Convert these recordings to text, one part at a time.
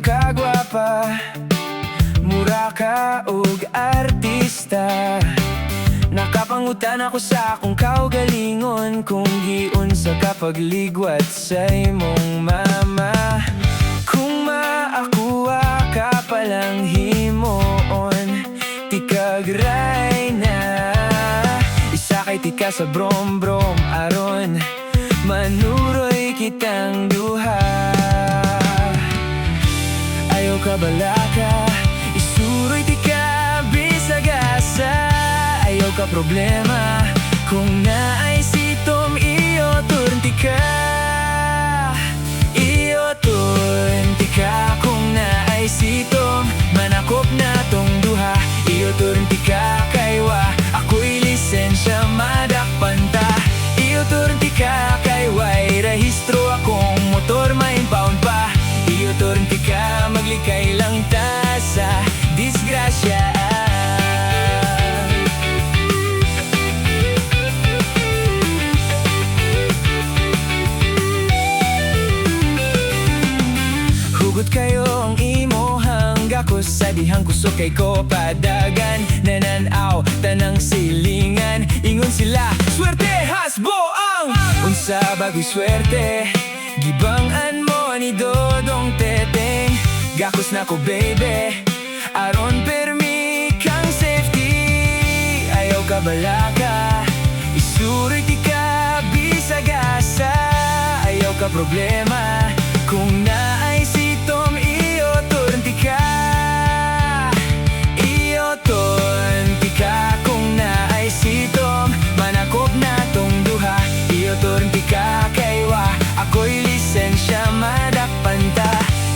kagwapa, mura ka og artista. Nakapangutan ako sa akong kaugalingon, kung giunsa ka pagligwat sa imong mama. Kung maakuha ka palang himoon, tikagray na. Isakay tika sa brom-brom aron manuroy kitang duha. Ayaw ka balaka, isuroy tika bisag asa. Ayaw ka problema, kung naay sitom iyo turnti ka. Iyo turnti ka, kung naay sitom manakop na tong duha. Iyo turnti ka kaywa, ako'y lisensya madakpan ta. Iyo turnti ka kayway rehistro, akong motor may impound pa. Iyo turnti ka, maglikay lang ta sa disgrasya. Hugot kayo ang imohang gakos, sa dihang kusok kay ko padagan. Nananaw, tanang silingan, ingon sila, swerte hasbo ang unsa bagoy swerte. Gibangan mo ni Dodong Teteng, gakos na ko baby, aron permi kang safety. Ayaw ka balaka, isuroy ti ka bisag asa. Ayaw ka problema, kung naay sitom iyo turnti ka. Iyo turnti ka, kung naay sitom manakop na tong duha. Iyo turnti ka kaywa, ako'y lisensya madakpan ta.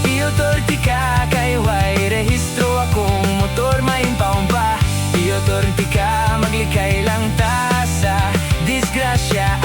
Iyo turnti ka kayway rehistro, akong motor may impound pa. Iyo turnti ka, maglikay lang ta sa disgrasya.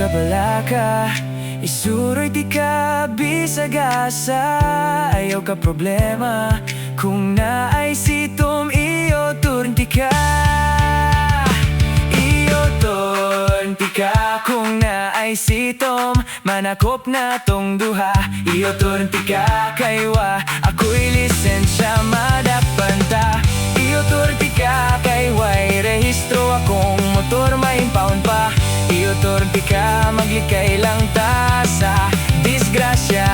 Balaka, isuroy ti ka bisag asa. Ayaw ka problema, kung naay sitom iyo turnti ka. Iyo turnti ka, kung naay sitom manakop na tong duha. Iyo turnti ka kaywa, ako'y lisensya madakpan ta. Iyo turnti ka kayway rehistro, akong motor may impound pa. Iyo turnti ka, maglikay lang ta sa disgrasya.